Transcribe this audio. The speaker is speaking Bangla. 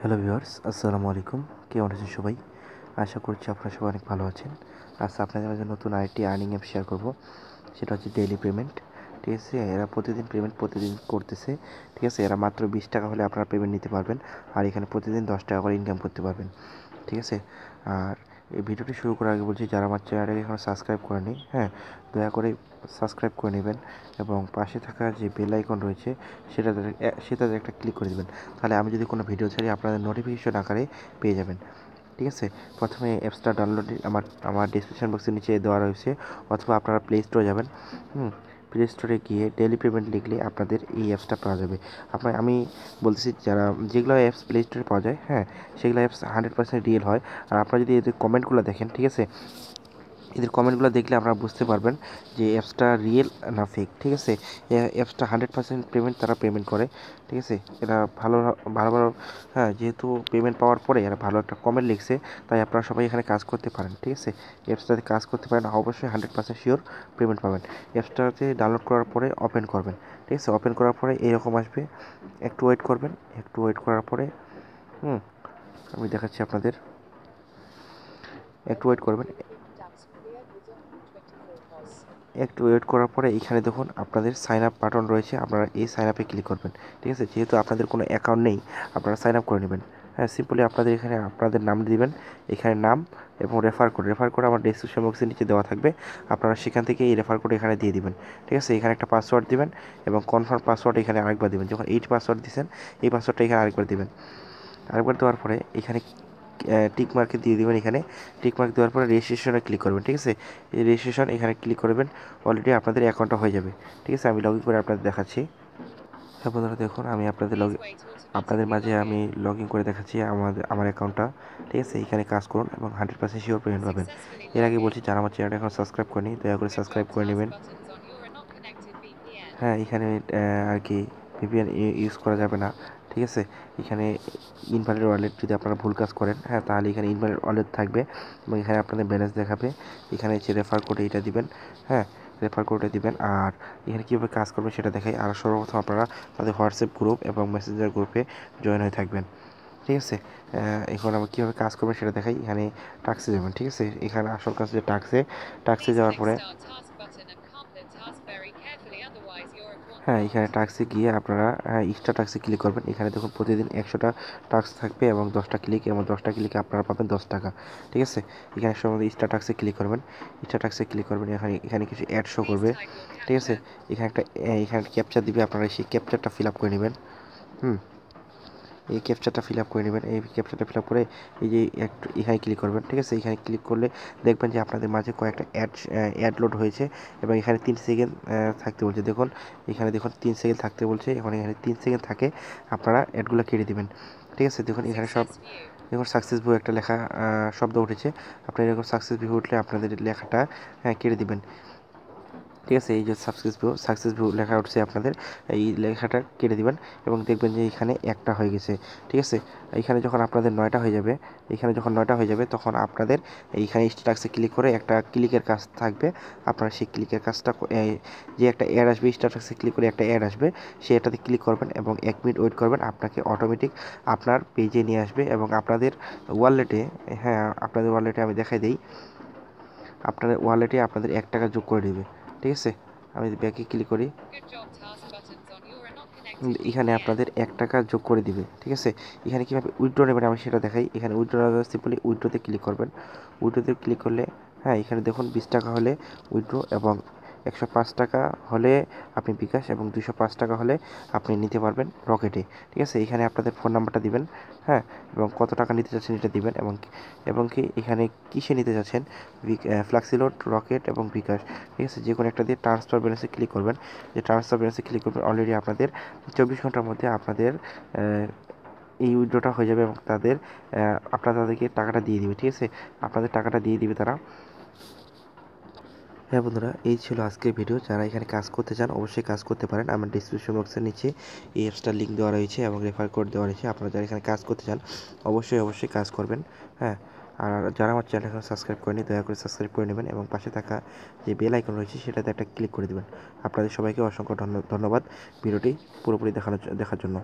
হ্যালো ভিউয়ার্স, আসসালামু আলাইকুম। কেমন আছেন সবাই? আশা করছি আপনারা সবাই অনেক ভালো আছেন। আজ আপনাদের মাঝে নতুন আরেকটি আর্নিং অ্যাপ শেয়ার করব। সেটা হচ্ছে ডেইলি পেমেন্ট। ঠিক আছে? এরা প্রতিদিন পেমেন্ট প্রতিদিন করতেছে। ঠিক আছে? এরা মাত্র 20 টাকা হলে আপনারা পেমেন্ট নিতে পারবেন। আর এখানে প্রতিদিন 10 টাকা করে ইনকাম করতে পারবেন। ঠিক আছে? আর এই ভিডিওটি শুরু করার আগে বলছি, যারা আমার চ্যানেলটাকে এখনও সাবস্ক্রাইব করেনি, হ্যাঁ, দয়া করে সাবস্ক্রাইব করে নেবেন এবং পাশে থাকা যে বেল আইকন রয়েছে সেটাতে একটা ক্লিক করে দেবেন। তাহলে আমি যদি কোনো ভিডিও ছাড়ি আপনাদের নোটিফিকেশন আকারে পেয়ে যাবেন। ঠিক আছে? প্রথমে অ্যাপসটা ডাউনলোড আমার ডিসক্রিপশন বক্সের নিচে দেওয়া রয়েছে, অথবা আপনারা প্লে স্টোরে যাবেন। প্লে স্টোরে গিয়ে ডেইলি পেমেন্ট লিখলে আপনাদের এই অ্যাপসটা পাওয়া যাবে। আমি বলতেছি, যেগুলো অ্যাপস প্লে স্টোরে পাওয়া যায়, হ্যাঁ, সেগুলো অ্যাপস 100% রিয়েল হয়। আর আপনারা যদি এদের কমেন্টগুলো দেখেন, ঠিক আছে, এদের কমেন্টগুলো দেখলে আপনারা বুঝতে পারবেন যে অ্যাপসটা রিয়েল না ফেক। ঠিক আছে? অ্যাপসটা 100% পেমেন্ট তারা পেমেন্ট করে। ঠিক আছে? এরা ভালো ভালো ভালো, হ্যাঁ, যেহেতু পেমেন্ট পাওয়ার পরে এরা ভালো একটা কমেন্ট লিখছে, তাই আপনারা সবাই এখানে কাজ করতে পারেন। ঠিক আছে? অ্যাপসটাতে কাজ করতে পারেন, অবশ্যই 100% শিওর পেমেন্ট পাবেন। অ্যাপসটাতে ডাউনলোড করার পরে ওপেন করবেন। ঠিক আছে? ওপেন করার পরে এরকম আসবে, একটু ওয়েট করবেন। একটু ওয়েট করার পরে আমি দেখাচ্ছি আপনাদের, একটু ওয়েট করবেন। একটু ওয়েট করার পরে এখানে দেখুন আপনাদের সাইন আপ বাটন রয়েছে, আপনারা এই সাইন আপে ক্লিক করবেন। ঠিক আছে? যেহেতু আপনাদের কোনো অ্যাকাউন্ট নেই, আপনারা সাইন আপ করে নেবেন। হ্যাঁ, সিম্পলি আপনাদের এখানে আপনাদের নাম দিবেন, এখানে নাম এবং রেফার কোড আমার ডেসক্রিপশন বক্সের নিচে দেওয়া থাকবে। আপনারা সেখান থেকে এই রেফার কোড এখানে দিয়ে দিবেন। ঠিক আছে? এখানে একটা পাসওয়ার্ড দিবেন এবং কনফার্ম পাসওয়ার্ড এখানে আরেকবার দিবেন। যখন এই পাসওয়ার্ড দিয়েছেন, এই পাসওয়ার্ডটা এখানে আরেকবার দিবেন। আরেকবার দেওয়ার পরে এখানে টিক মার্কে দিয়ে দেবেন। এখানে টিক মার্ক দেওয়ার পরে রেজিস্ট্রেশনে ক্লিক করবেন। ঠিক আছে? এই রেজিস্ট্রেশন এখানে ক্লিক করবেন, অলরেডি আপনাদের অ্যাকাউন্টটা হয়ে যাবে। ঠিক আছে? আমি লগ ইন করে আপনাদের দেখাচ্ছি। হ্যাঁ বন্ধুরা, দেখুন আমি আপনাদের মাঝে আমি লগ ইন করে দেখাচ্ছি আমার অ্যাকাউন্টটা। ঠিক আছে? এখানে কাজ করুন এবং 100% শিওর পেমেন্ট পাবেন। এর আগে বলছি, যারা আমার চ্যানেলটা এখন সাবস্ক্রাইব করেনি, দয়া করে সাবস্ক্রাইব করে নেবেন। হ্যাঁ, এখানে আর কি ভিপিএন ইউজ করা যাবে না। ঠিক আছে? এখানে ইনভ্যালিড ওয়ালেট যদি আপনারা ভুল কাজ করেন, হ্যাঁ, তাহলে এখানে ইনভ্যালিড ওয়ালেট থাকবে এবং এখানে আপনাদের ব্যালেন্স দেখাবে। এখানে যে রেফার কোড এটা দিবেন, হ্যাঁ, রেফার কোডটা দিবেন। আর এখানে কীভাবে কাজ করবেন সেটা দেখাই। আর সর্বপ্রথম আপনারা তাদের হোয়াটসঅ্যাপ গ্রুপ এবং মেসেঞ্জার গ্রুপে জয়েন হয়ে থাকবেন। ঠিক আছে? এখন আমরা কীভাবে কাজ করবেন সেটা দেখাই। এখানে টাস্কে যাবেন। ঠিক আছে? এখানে আসল কাজ যে টাস্কে যাওয়ার পরে, হ্যাঁ, এখানে টাস্কে গিয়ে আপনারা এক্সট্রা টাস্কে ক্লিক করবেন। এখানে দেখুন প্রতিদিন 100টা টাস্ক থাকবে এবং 10টা ক্লিক, এবং 10টা ক্লিকে আপনারা পাবেন 10 টাকা। ঠিক আছে? এখানে সম্বন্ধে এক্সট্রা টাস্কে ক্লিক করবেন। এক্সট্রা টাস্কে ক্লিক করবেন, এখানে কিছু অ্যাড শো করবে। ঠিক আছে? এখানে একটা ক্যাপচার দিবে, আপনারা সেই ক্যাপচারটা ফিল আপ করে নেবেন। হুম এই ক্যাপচারটা ফিল আপ করে নেবেন। এই ক্যাপচারটা ফিল আপ করে এই যে এখানে ক্লিক করবেন। ঠিক আছে? এখানে ক্লিক করলে দেখবেন যে আপনাদের মাঝে কয়েকটা অ্যাড লোড হয়েছে এবং এখানে 3 সেকেন্ড থাকতে বলছে। দেখুন এখানে, দেখুন 3 সেকেন্ড থাকতে বলছে। এখন এখানে 3 সেকেন্ড থাকে, আপনারা অ্যাডগুলো কেটে দেবেন। ঠিক আছে? দেখুন এখানে দেখুন সাকসেসফুল একটা লেখা শব্দ উঠেছে। আপনার এরকম সাকসেসফুল উঠলে আপনাদের লেখাটা কেটে দিবেন। ঠিক আছে? এই যে সাকসেসফুল লেখা উঠছে, আপনাদের এই লেখাটা কেটে দিবেন এবং দেখবেন যে এখানে একটা হয়ে গেছে। ঠিক আছে? এখানে যখন আপনাদের 9টা হয়ে যাবে, তখন আপনাদের এইখানে স্ট্যাটাসে ক্লিক করে একটা ক্লিকের কাজ থাকবে। আপনারা সেই ক্লিকের কাজটা যে একটা অ্যাড আসবে, স্ট্যাটাসে ক্লিক করে একটা অ্যাড আসবে, সেই অ্যাডটাতে ক্লিক করবেন এবং 1 মিনিট ওয়েট করবেন। আপনাকে অটোমেটিক আপনার পেজে নিয়ে আসবে এবং আপনাদের ওয়ালেটে, হ্যাঁ, আপনাদের ওয়ালেটে আমি দেখাই দিই, আপনাদের ওয়ালেটে আপনাদের 1 টাকা যোগ করে দেবে। ঠিক আছে? আমি ব্যাকে ক্লিক করি, এখানে আপনাদের 1 টাকা যোগ করে দিবে। ঠিক আছে? এখানে কীভাবে উইথড্র নেবেন আমি সেটা দেখাই। এখানে উইথড্র সিম্পলি উইথড্রোতে ক্লিক করবেন। উইথড্রোতে ক্লিক করলে, হ্যাঁ, এখানে দেখুন 20 টাকা হলে উইথড্রো এবং 105 টাকা হলে আপনি বিকাশ এবং 205 টাকা হলে আপনি নিতে পারবেন রকেটে। ঠিক আছে? এখানে আপনাদের ফোন নাম্বারটা দিবেন, হ্যাঁ, এবং কত টাকা নিতে চাচ্ছেন এটা দিবেন এবং কি এখানে কিসে নিতে চাচ্ছেন, ফ্লাক্সিলোড, রকেট এবং বিকাশ। ঠিক আছে? যে কোনো একটা দিয়ে ট্রান্সফার ব্যালেন্সে ক্লিক করবেন। যে ট্রান্সফার ব্যালেন্সে ক্লিক করবেন, অলরেডি আপনাদের 24 ঘন্টার মধ্যে আপনাদের এই উইথড্রটা হয়ে যাবে এবং আপনারা তাদেরকে টাকাটা দিয়ে দিবে। ঠিক আছে? আপনাদের টাকাটা দিয়ে দিবে তারা। হ্যাঁ বন্ধুরা, এই ছিল আজকের ভিডিও। যারা এখানে কাজ করতে চান অবশ্যই কাজ করতে পারেন। আমার ডিসক্রিপশন বক্সের নিচে এই অ্যাপসটার লিঙ্ক দেওয়া রয়েছে এবং রেফার কোড দেওয়া রয়েছে। আপনারা যারা এখানে কাজ করতে চান অবশ্যই কাজ করবেন। হ্যাঁ, আর যারা আমার চ্যানেল এখন সাবস্ক্রাইব করেনি, দয়া করে সাবস্ক্রাইব করে নেবেন এবং পাশে থাকা যে বেল আইকন রয়েছে সেটাতে একটা ক্লিক করে দেবেন। আপনাদের সবাইকে অসংখ্য ধন্যবাদ ভিডিওটি পুরোপুরি দেখার জন্য।